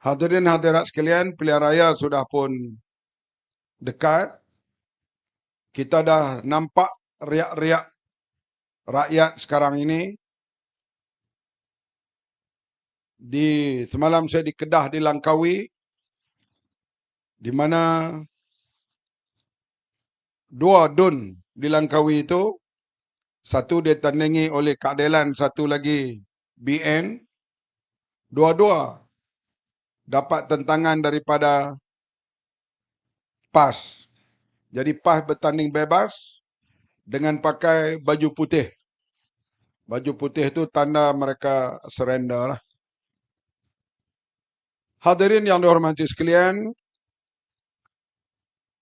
Hadirin hadirat sekalian, pilihan raya sudah pun dekat. Kita dah nampak riak-riak rakyat sekarang ini. Semalam saya di Kedah, di Langkawi, di mana 2 dun di Langkawi itu, satu ditandingi oleh keadilan, satu lagi BN. Dua-dua dapat tentangan daripada PAS. Jadi PAS bertanding bebas dengan pakai baju putih. Baju putih itu tanda mereka surrender lah. Hadirin yang dihormati sekalian,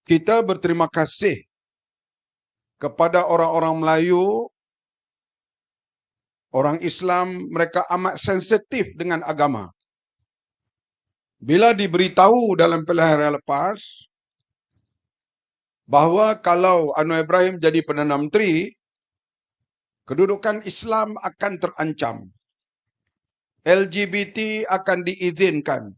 kita berterima kasih kepada orang-orang Melayu, orang Islam, mereka amat sensitif dengan agama. Bila diberitahu dalam pilihan raya lepas bahawa kalau Anwar Ibrahim jadi Perdana Menteri, kedudukan Islam akan terancam. LGBT akan diizinkan.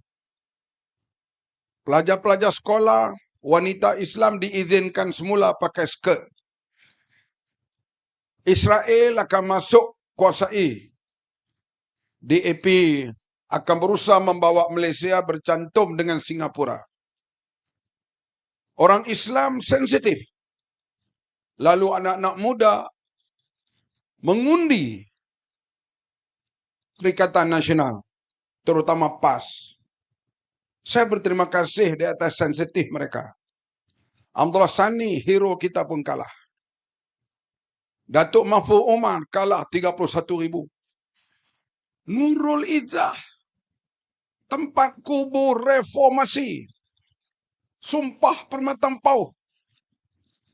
Pelajar-pelajar sekolah, wanita Islam diizinkan semula pakai skirt. Israel akan masuk kuasai. DAP akan berusaha membawa Malaysia bercantum dengan Singapura. Orang Islam sensitif. Lalu anak-anak muda mengundi Perikatan Nasional, terutama PAS. Saya berterima kasih di atas sensitif mereka. Abdullah Sani, hero kita pun kalah. Datuk Mahfuz Umar kalah 31,000. Nurul Izzah, tempat kubur reformasi, Sumpah Permata Pauh.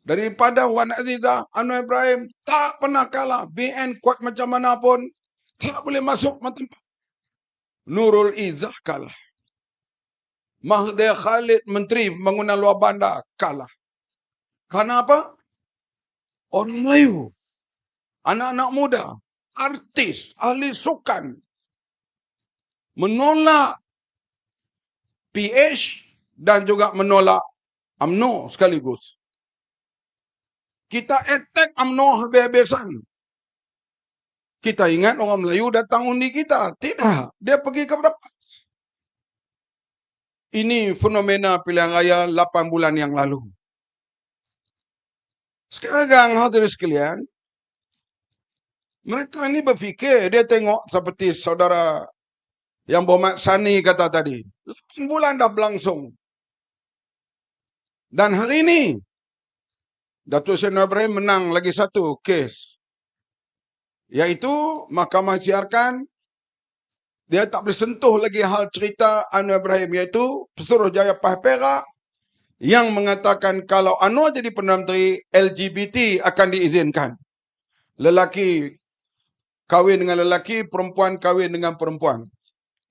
Daripada Wan Azizah, Anwar Ibrahim tak pernah kalah. BN kuat macam mana pun tak boleh masuk tempat. Nurul Izzah kalah. Mahathir Khalid, Menteri Pembangunan Luar Bandar, kalah. Kenapa? Orang Melayu, anak-anak muda, artis, ahli sukan, menolak PH dan juga menolak UMNO sekaligus. Kita attack UMNO habis-habisan. Kita ingat orang Melayu datang undi kita. Tidak, dia pergi ke berapa? Ini fenomena pilihan raya 8 bulan yang lalu. Sekarang hadirin sekalian, mereka ini berfikir, dia tengok seperti saudara yang Berhormat Sani kata tadi, 8 bulan dah berlangsung. Dan hari ini, Datuk Seri Anwar Ibrahim menang lagi satu kes, iaitu Mahkamah siarkan dia tak boleh sentuh lagi hal cerita Anwar Ibrahim, iaitu Pesuruhjaya PAS Perak yang mengatakan kalau Anwar jadi Perdana Menteri, LGBT akan diizinkan. Lelaki kahwin dengan lelaki, perempuan kahwin dengan perempuan.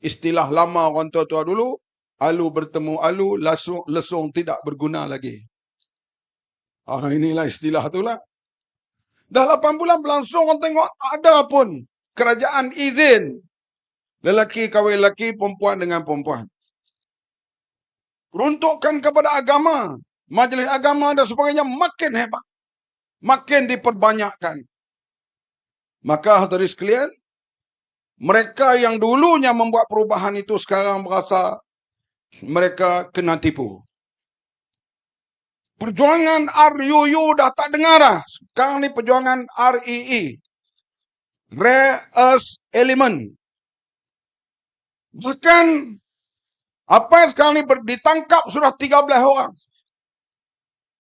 Istilah lama orang tua-tua dulu, alu bertemu alu, lesung tidak berguna lagi. Inilah istilah itulah. Dah 8 bulan berlangsung, orang tengok ada pun kerajaan izin lelaki kahwin lelaki, perempuan dengan perempuan. Peruntukan kepada agama, majlis agama dan sebagainya makin hebat, makin diperbanyakkan. Maka hadirin sekalian, mereka yang dulunya membuat perubahan itu sekarang merasa mereka kena tipu. Perjuangan RUU dah tak dengar dah. Sekarang ni perjuangan REE, Rare Earth Element. Bahkan apa yang sekarang ni ditangkap sudah 13 orang.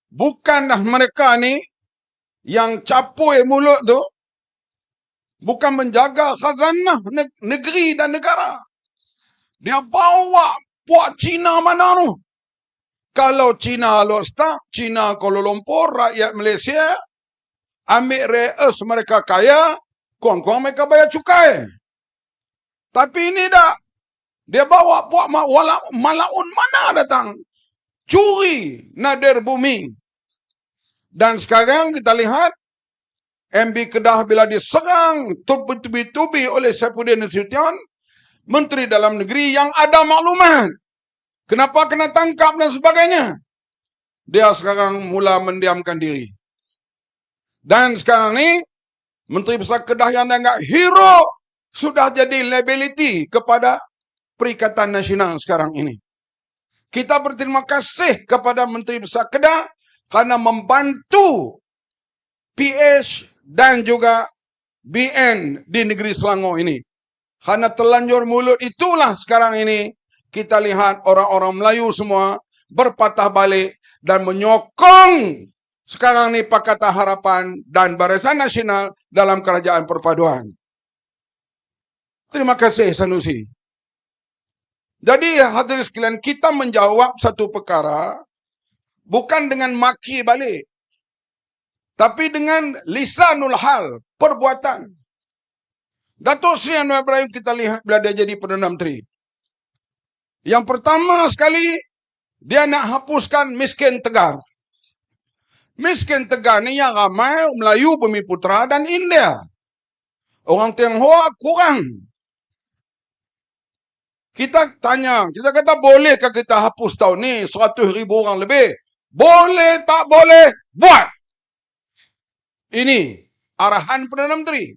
Bukan dah mereka ni yang capui mulut tu, bukan menjaga khazanah negeri dan negara. Dia bawa puak Cina mana tu. Kalau Cina Lostak, Cina Kuala Lumpur, rakyat Malaysia ambil rare earth mereka kaya, kurang-kurang mereka bayar cukai. Tapi ini dah, dia bawa puak Malaun mana datang, curi nadir bumi. Dan sekarang kita lihat MB Kedah bila diserang tubi-tubi oleh Saifuddin Nasution, Menteri Dalam Negeri yang ada maklumat. Kenapa kena tangkap dan sebagainya. Dia sekarang mula mendiamkan diri. Dan sekarang ni, Menteri Besar Kedah yang dianggap hero sudah jadi liability kepada Perikatan Nasional sekarang ini. Kita berterima kasih kepada Menteri Besar Kedah kerana membantu PH dan juga BN di negeri Selangor ini. Kerana terlanjur mulut itulah sekarang ini kita lihat orang-orang Melayu semua berpatah balik dan menyokong sekarang ni Pakatan Harapan dan Barisan Nasional dalam Kerajaan Perpaduan. Terima kasih Sanusi. Jadi hadirin sekalian, kita menjawab satu perkara bukan dengan maki balik, tapi dengan lisanul hal, perbuatan. Datuk Seri Anwar Ibrahim kita lihat bila dia jadi Perdana Menteri. Yang pertama sekali, dia nak hapuskan miskin tegar. Miskin tegar ni yang ramai Melayu, Bumiputera dan India. Orang Tionghoa kurang. Kita tanya, kita kata bolehkah kita hapus tahun ni 100,000 orang lebih? Boleh tak boleh? Buat! Ini arahan Perdana Menteri.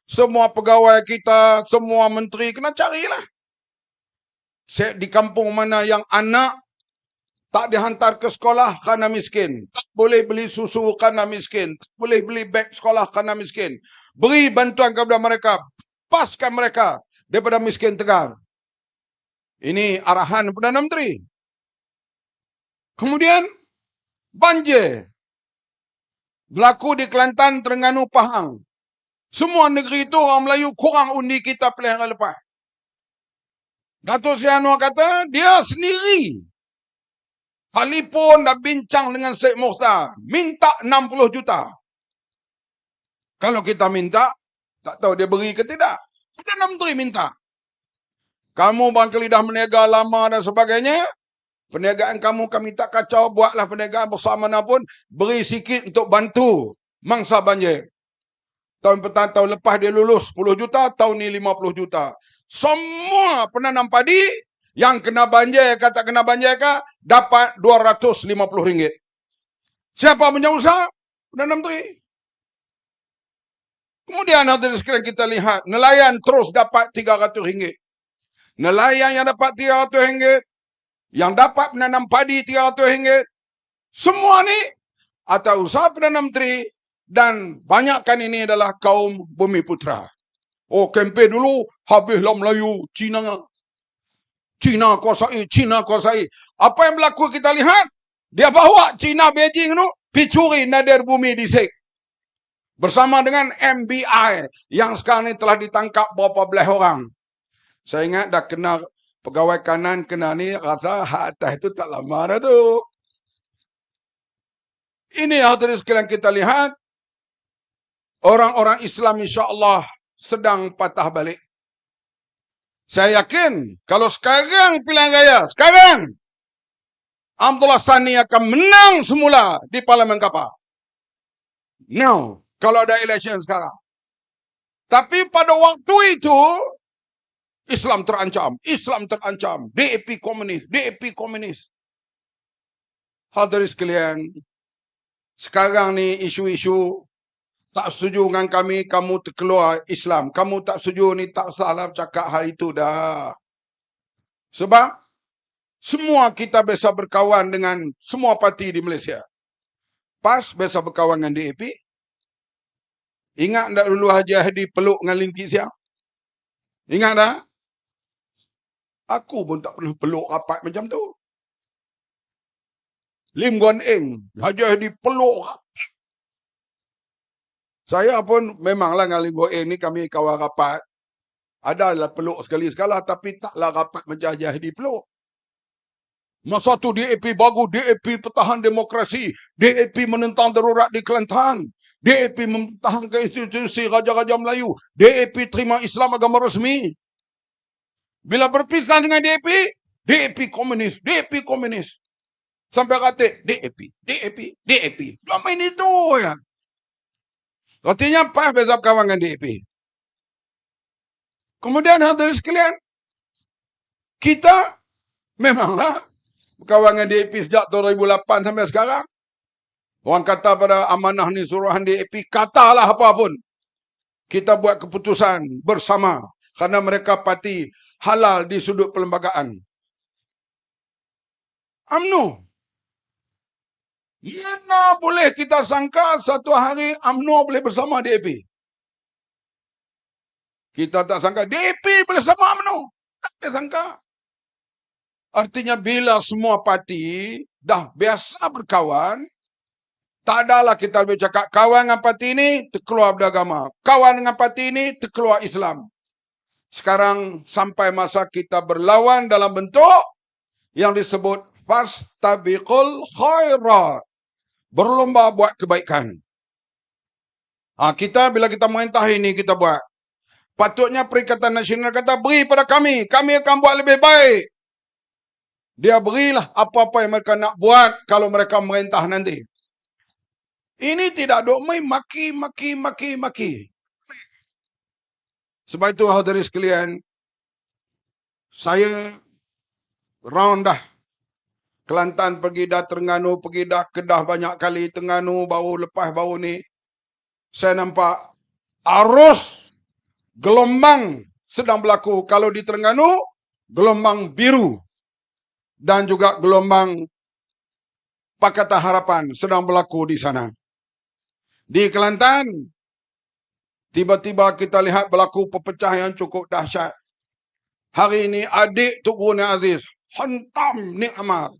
Semua pegawai kita, semua menteri kena carilah. Di kampung mana yang anak tak dihantar ke sekolah kerana miskin. Tak boleh beli susu kerana miskin. Tak boleh beli beg sekolah kerana miskin. Beri bantuan kepada mereka. Paskan mereka daripada miskin tegar. Ini arahan Perdana Menteri. Kemudian, banjir. Berlaku di Kelantan, Terengganu, Pahang. Semua negeri itu orang Melayu kurang undi kita pilihan lepas. Datuk Seri Anwar kata, dia sendiri telefon dah bincang dengan Syed Mukhtar. Minta 60 juta. Kalau kita minta, tak tahu dia beri ke tidak. Perdana Menteri minta. Kamu barangkali dah meniaga lama dan sebagainya. Perniagaan kamu kami tak kacau. Buatlah perniagaan bersama mana pun. Beri sikit untuk bantu mangsa banjir. Tahun petang, tahun lepas dia lulus 10 juta. Tahun ni 50 juta. Semua penanam padi yang kena banjir ke tak kena banjir ke dapat RM250. Siapa punya usaha? Perdana Menteri. Kemudian hadirin sekalian kita lihat nelayan terus dapat RM300. Nelayan yang dapat RM300, yang dapat menanam padi RM300. Semua ni atas usaha Perdana Menteri dan banyakkan ini adalah kaum Bumiputera. Oh, kempen dulu habislah Melayu, Cina kuasai, Cina kuasai. Apa yang berlaku kita lihat? Dia bawa Cina Beijing tu picuri nadir bumi di Sek. Bersama dengan MBI yang sekarang ni telah ditangkap berapa belas orang. Saya ingat dah kena pegawai kanan kena ni, rasa hak atas itu tak lama dah tu. Ini hadirin sekalian kita lihat, orang-orang Islam insya-Allah sedang patah balik. Saya yakin kalau sekarang pilihan raya, sekarang Abdullah Sani akan menang semula di Parlimen Kapar. Now, kalau ada election sekarang. Tapi pada waktu itu Islam terancam, DAP komunis. Hadirin sekalian, sekarang ni isu-isu tak setuju dengan kami, kamu terkeluar Islam. Kamu tak setuju ni, tak salah cakap hal itu dah. Sebab semua kita biasa berkawan dengan semua parti di Malaysia. PAS biasa berkawan dengan DAP. Ingat tak dulu Haji Hadi peluk dengan Lim Kit Siang? Ingat tak? Aku pun tak pernah peluk rapat macam tu. Lim Guan Eng, Haji Hadi peluk rapat. Saya pun memanglah dengan Lim Guan Eng ni kami kawan rapat. Adalah peluk sekali-sekala tapi taklah rapat macam Haji Hadi peluk. Masa tu DAP bagus, DAP pertahan demokrasi, DAP menentang darurat di Kelantan, DAP mempertahankan institusi Raja-Raja Melayu, DAP terima Islam agama resmi. Bila berpisah dengan DAP, DAP komunis. Sampai kata DAP. Cuma main itu ya. Artinya PAS besar kawan dengan DAP. Kemudian hadirin sekalian, kita memanglah kawan dengan DAP sejak 2008 sampai sekarang. Orang kata pada amanah ni suruhan DAP, katalah apa pun. Kita buat keputusan bersama kerana mereka parti halal di sudut perlembagaan. UMNO. Mana boleh kita sangka satu hari UMNO boleh bersama DAP? Kita tak sangka DAP boleh bersama UMNO. Tak boleh sangka. Artinya bila semua parti dah biasa berkawan, tak adalah kita lebih cakap kawan dengan parti ini terkeluar beragama. Kawan dengan parti ini terkeluar Islam. Sekarang sampai masa kita berlawan dalam bentuk yang disebut fastabiqul khairat. Berlomba buat kebaikan. Kita bila kita merintah ini kita buat. Patutnya Perikatan Nasional kata beri pada kami. Kami akan buat lebih baik. Dia berilah apa-apa yang mereka nak buat kalau mereka merintah nanti. Ini tidak duk main maki. Sebab itu hadirin sekalian, saya round dah Kelantan, pergi dah Terengganu, pergi dah Kedah banyak kali, Terengganu baru ni. Saya nampak arus gelombang sedang berlaku. Kalau di Terengganu, gelombang biru. Dan juga gelombang Pakatan Harapan sedang berlaku di sana. Di Kelantan, tiba-tiba kita lihat berlaku perpecahan yang cukup dahsyat. Hari ini adik Tok Guru Nik Aziz hentam Nik Amar.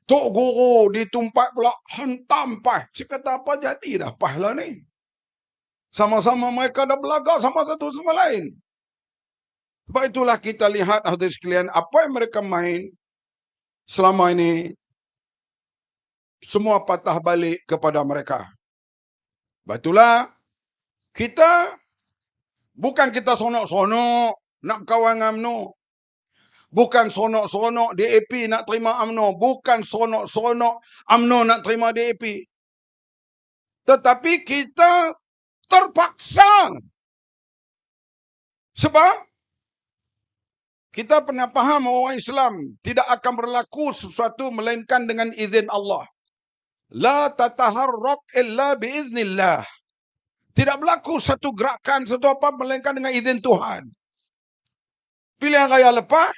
Tok Guru ditumpat pula hentam Pah. Saya kata apa jadi dah Pah lah ni. Sama-sama mereka dah belagak sama satu sama lain. Sebab itulah kita lihat hadirin sekalian apa yang mereka main selama ini semua patah balik kepada mereka. Sebab itulah kita bukan kita sonok-sonok nak berkawan dengan UMNO. Bukan sonok-sonok DAP nak terima UMNO. Bukan sonok-sonok UMNO nak terima DAP. Tetapi kita terpaksa. Sebab kita pernah faham orang Islam tidak akan berlaku sesuatu melainkan dengan izin Allah. La tataharrak illa biiznillah. Tidak berlaku satu gerakan, satu apa melainkan dengan izin Tuhan. Pilihan raya lepas,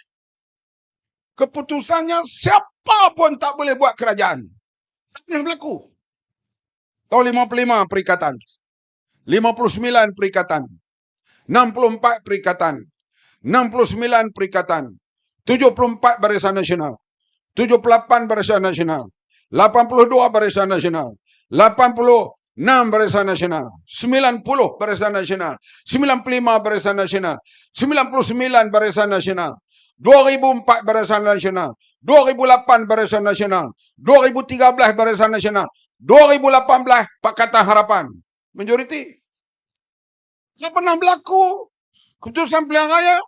keputusannya siapa pun tak boleh buat kerajaan. Tak pernah berlaku. Tahun 55 perikatan. 59 perikatan. 64 perikatan. 69 perikatan. 74 Barisan Nasional. 78 Barisan Nasional. 82 Barisan Nasional. 86 Barisan Nasional. 90 Barisan Nasional. 95 Barisan Nasional. 99 Barisan Nasional. 2004 Barisan Nasional. 2008 Barisan Nasional. 2013 Barisan Nasional. 2018 Pakatan Harapan. Majoriti. Tak pernah berlaku keputusan pilihan raya.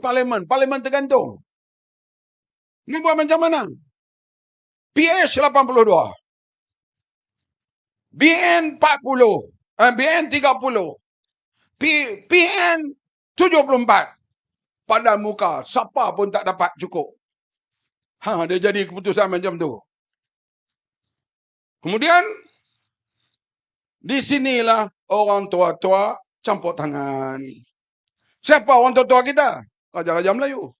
Parlimen tergantung. Ini buat macam mana? PH 82. BN 40. BN 30. PN 74. Pada muka, siapa pun tak dapat cukup. Dia jadi keputusan macam tu. Kemudian, di sinilah orang tua-tua campur tangan. Siapa orang tua-tua kita? Raja-raja Melayu.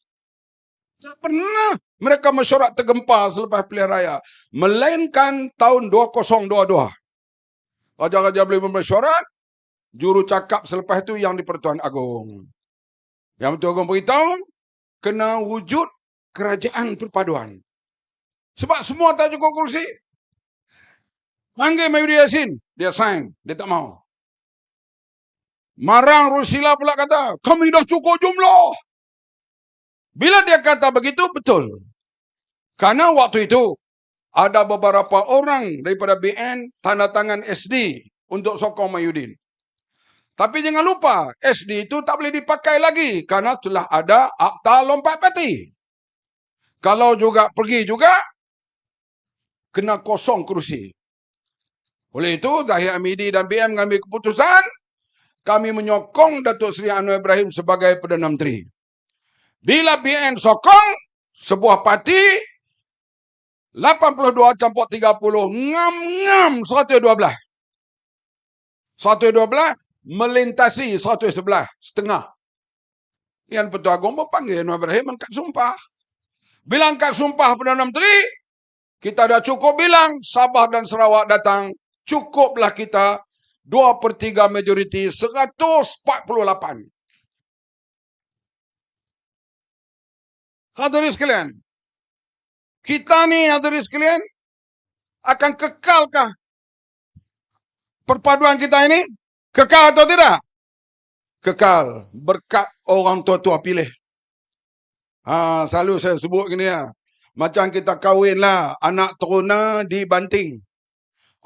Tak pernah mereka mesyuarat tergempar selepas pilihan raya. Melainkan tahun 2022. Raja-raja Melayu mesyuarat, juru cakap selepas itu yang di Pertuan Agong. Yang Pertuan Agong beritahu, kena wujud kerajaan perpaduan. Sebab semua tak cukup kursi. Panggil Mahyudin Yassin, dia sign, dia tak mau. Marang Rusila pula kata, kami dah cukup jumlah. Bila dia kata begitu, betul. Karena waktu itu, ada beberapa orang daripada BN tanda tangan SD untuk sokong Mahyudin. Tapi jangan lupa, SD itu tak boleh dipakai lagi karena telah ada Akta Lompat Parti. Kalau juga pergi juga, kena kosong kerusi. Oleh itu, Zahir Hamidi dan BN mengambil keputusan, kami menyokong Datuk Seri Anwar Ibrahim sebagai Perdana Menteri. Bila BN sokong sebuah parti 82 campur 30 ngam 112. 112 melintasi 111 setengah. Yang Pertua Agong berpanggil Anwar Ibrahim angkat sumpah. Bila angkat sumpah Perdana Menteri, kita dah cukup bilang Sabah dan Sarawak datang, cukuplah kita 2/3 majoriti 148. Hadirin sekalian, kita ni hadirin sekalian akan kekalkah perpaduan kita ini? Kekal atau tidak? Kekal berkat orang tua-tua pilih. Selalu saya sebut gini ya. Macam kita kahwin lah, anak teruna di Banting,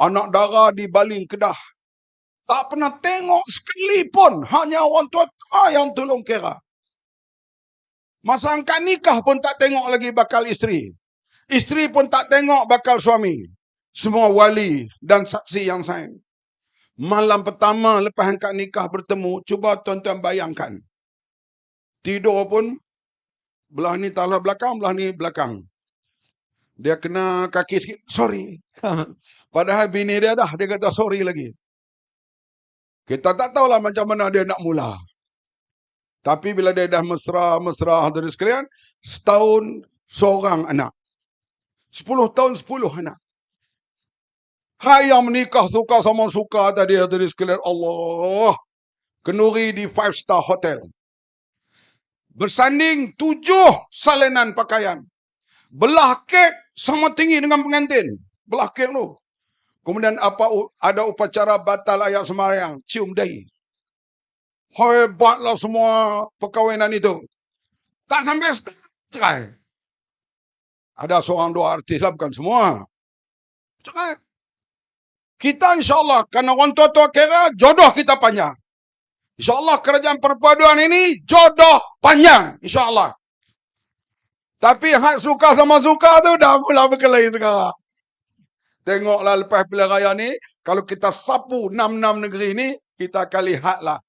anak dara di Baling Kedah. Tak pernah tengok sekali pun, hanya orang tua yang tolong kira. Masa angkat nikah pun tak tengok lagi bakal isteri. Isteri pun tak tengok bakal suami. Semua wali dan saksi yang sign. Malam pertama lepas angkat nikah bertemu, cuba tuan-tuan bayangkan. Tidur pun, belah ni talah belakang, belah ni belakang. Dia kena kaki sikit, sorry. Padahal bini dia dah, dia kata sorry lagi. Kita tak tahulah macam mana dia nak mula. Tapi bila dia dah mesra-mesra hadirin sekalian, setahun seorang anak. 10 tahun 10 anak. Hai yang menikah suka sama suka tadi hadirin sekalian, Allah. Kenduri di 5-star hotel. Bersanding 7 salinan pakaian. Belah kek sama tinggi dengan pengantin. Belah kek tu. Kemudian ada upacara batal ayat sembahyang, cium dahi. Hebatlah semua perkahwinan itu. Tak sampai cerai. Ada seorang dua artis lah, bukan semua. Cerai. Kita insyaAllah, kerana orang tua-tua kira, jodoh kita panjang. InsyaAllah kerajaan perpaduan ini, jodoh panjang. InsyaAllah. Tapi hak suka sama suka tu dah mula berkelahi sekarang. Tengoklah lepas pilihan raya ni, kalau kita sapu 6 negeri ni, kita akan lihatlah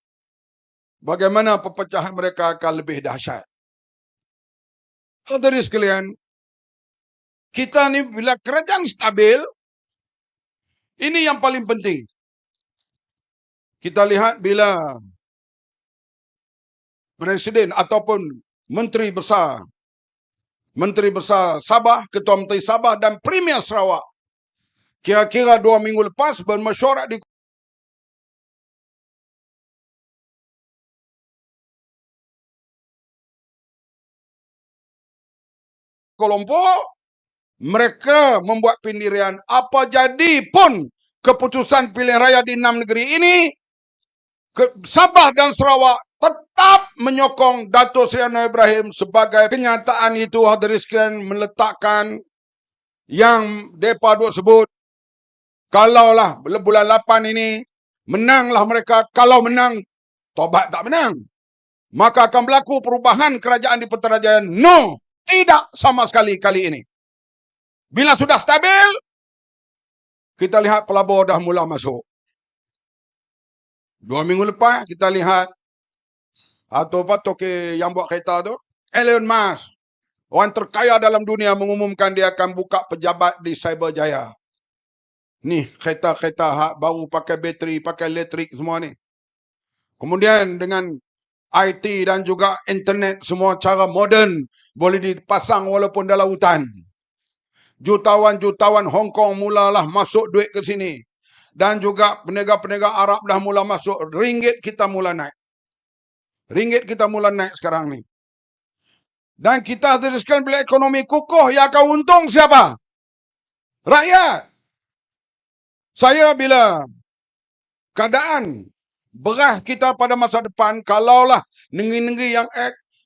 bagaimana perpecahan mereka akan lebih dahsyat. Hadirin sekalian, kita ni bila kerajaan stabil, ini yang paling penting. Kita lihat bila Presiden ataupun Menteri Besar Sabah, Ketua Menteri Sabah dan Premier Sarawak, kira-kira 2 minggu lepas bermesyuarat di Kuala Lumpur, mereka membuat pendirian apa jadi pun keputusan pilihan raya di 6 negeri ini, Sabah dan Sarawak tetap menyokong Datuk Seri Anwar Ibrahim. Sebagai kenyataan itu, hadirin sekalian, meletakkan yang mereka sebut, kalaulah bulan 8 ini menanglah mereka, kalau menang, tobat tak menang, maka akan berlaku perubahan kerajaan di Putrajaya. No, tidak sama sekali kali ini. Bila sudah stabil, kita lihat pelabur dah mula masuk. 2 minggu lepas kita lihat atau apa toke yang buat kereta tu, Elon Musk, orang terkaya dalam dunia, mengumumkan dia akan buka pejabat di Cyberjaya. Ni kereta-kereta hak baru pakai bateri, pakai elektrik semua ni. Kemudian dengan IT dan juga internet, semua cara moden boleh dipasang walaupun dalam hutan. Jutawan-jutawan Hong Kong mulalah masuk duit ke sini. Dan juga peniaga-peniaga Arab dah mula masuk. Ringgit kita mula naik. Ringgit kita mula naik sekarang ni. Dan kita teruskan bila ekonomi kukuh, yang akan untung siapa? Rakyat. Saya bila keadaan beras kita pada masa depan, kalaulah negeri-negeri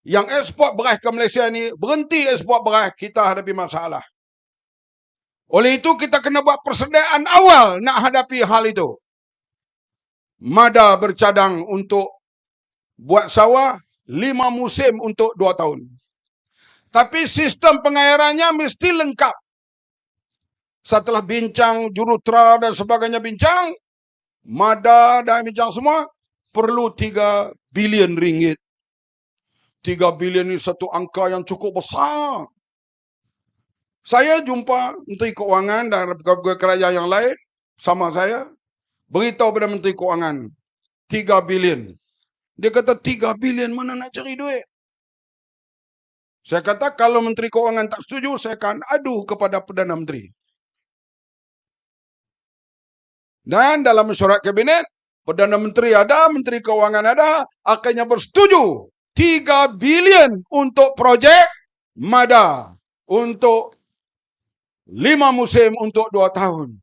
yang ekspor beras ke Malaysia ni berhenti ekspor beras, kita hadapi masalah. Oleh itu kita kena buat persediaan awal nak hadapi hal itu. Mada bercadang untuk buat sawah 5 musim untuk 2 tahun. Tapi sistem pengairannya mesti lengkap. Setelah bincang jurutera dan sebagainya bincang, Mada dan bincang semua, perlu 3 bilion ringgit. 3 bilion ini satu angka yang cukup besar. Saya jumpa Menteri Keuangan dan pegawai kerajaan yang lain sama saya, beritahu pada Menteri Keuangan 3 bilion. Dia kata 3 bilion mana nak cari duit? Saya kata kalau Menteri Keuangan tak setuju, saya akan adu kepada Perdana Menteri. Dan dalam mesyuarat kabinet, Perdana Menteri ada, Menteri Keuangan ada, akhirnya bersetuju 3 bilion untuk projek MADA. Untuk 5 musim untuk 2 tahun.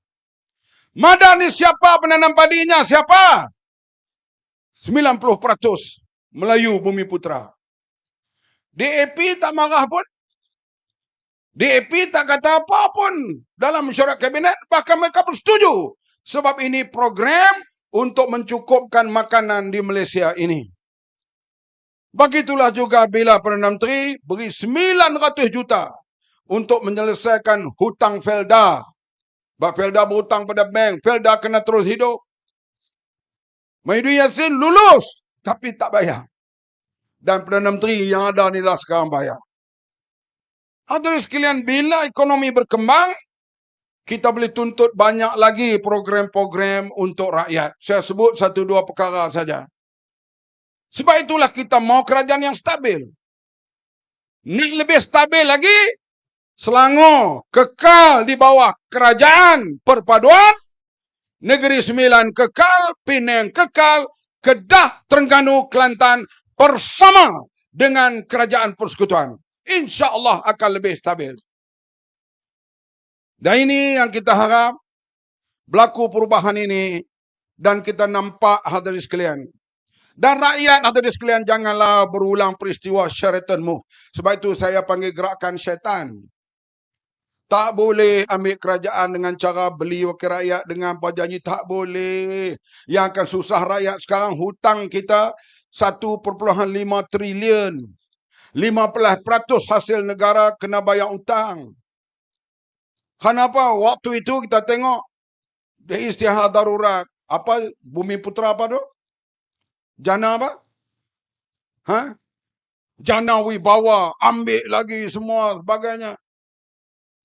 MADA ni siapa penanam padinya? Siapa? 90% Melayu Bumi Putra. DAP tak marah pun. DAP tak kata apa pun dalam mesyuarat kabinet. Bahkan mereka bersetuju. Sebab ini program untuk mencukupkan makanan di Malaysia ini. Begitulah juga bila Perdana Menteri beri 900 juta untuk menyelesaikan hutang Felda. Sebab Felda berhutang pada bank. Felda kena terus hidup. Mahyudin Yassin lulus tapi tak bayar. Dan Perdana Menteri yang ada ni lah sekarang bayar. Hadirin sekalian, bila ekonomi berkembang, kita boleh tuntut banyak lagi program-program untuk rakyat. Saya sebut 1-2 perkara saja. Sebab itulah kita mau kerajaan yang stabil. Nak lebih stabil lagi, Selangor kekal di bawah kerajaan perpaduan, Negeri Sembilan kekal, Penang kekal, Kedah, Terengganu, Kelantan bersama dengan kerajaan persekutuan. InsyaAllah akan lebih stabil. Dan ini yang kita harap berlaku perubahan ini dan kita nampak hadirin sekalian. Dan rakyat hadirin sekalian, janganlah berulang peristiwa Sheraton Move. Sebab itu saya panggil gerakan syaitan. Tak boleh ambil kerajaan dengan cara beli wakil rakyat dengan berjanji. Tak boleh. Yang akan susah rakyat sekarang, hutang kita 1.5 trilion. 15% hasil negara kena bayar hutang. Kenapa? Waktu itu kita tengok dia istiharah darurat. Apa? Bumi Putra apa tu? Jana apa? Jana wibawa. Ambil lagi semua sebagainya.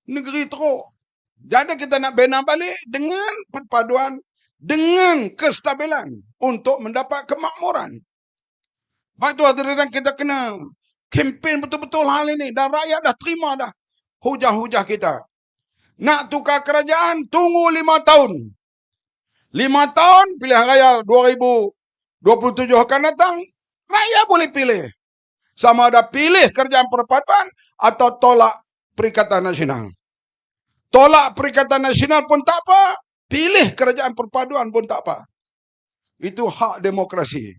Negeri teruk. Jadi kita nak bina balik dengan perpaduan, dengan kestabilan untuk mendapat kemakmuran. Sebab itu hadirin kita kena kempen betul-betul hal ini. Dan rakyat dah terima dah hujah-hujah kita. Nak tukar kerajaan, tunggu 5 tahun. 5 tahun, pilihan raya 2027 akan datang, rakyat boleh pilih. Sama ada pilih kerajaan perpaduan atau tolak Perikatan Nasional. Tolak Perikatan Nasional pun tak apa, pilih kerajaan perpaduan pun tak apa. Itu hak demokrasi.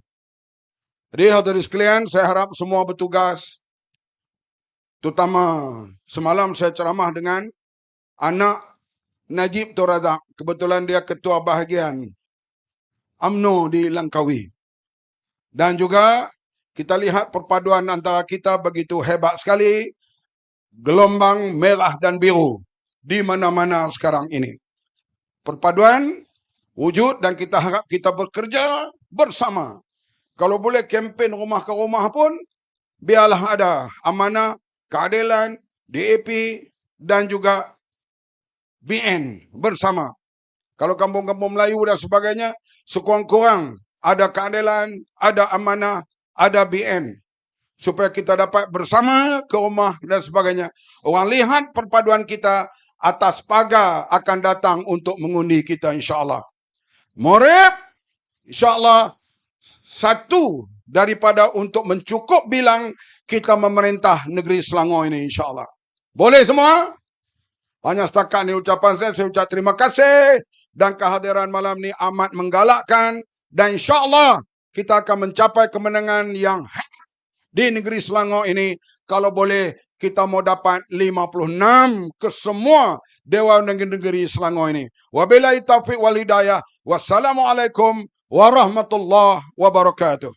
Jadi hadirin sekalian, saya harap semua bertugas. Terutama semalam saya ceramah dengan anak Najib Tun Razak. Kebetulan dia ketua bahagian UMNO di Langkawi. Dan juga kita lihat perpaduan antara kita begitu hebat sekali. Gelombang merah dan biru di mana-mana sekarang ini. Perpaduan wujud dan kita harap kita bekerja bersama. Kalau boleh kempen rumah ke rumah pun, biarlah ada amanah, keadilan, DAP dan juga BN bersama. Kalau kampung-kampung Melayu dan sebagainya, sekurang-kurang ada keadilan, ada amanah, ada BN. Supaya kita dapat bersama ke rumah dan sebagainya. Orang lihat perpaduan kita, atas pagar akan datang untuk mengundi kita insyaAllah. Morib, insyaAllah, satu daripada untuk mencukup bilang kita memerintah negeri Selangor ini insyaAllah. Boleh semua? Hanya setakat ni ucapan saya ucap terima kasih. Dan kehadiran malam ni amat menggalakkan. Dan insyaAllah kita akan mencapai kemenangan yang di negeri Selangor ini. Kalau boleh kita mau dapat 56 ke semua Dewan Negeri Selangor ini. Wabillahi taufiq wal hidayah. Wassalamualaikum warahmatullahi wabarakatuh.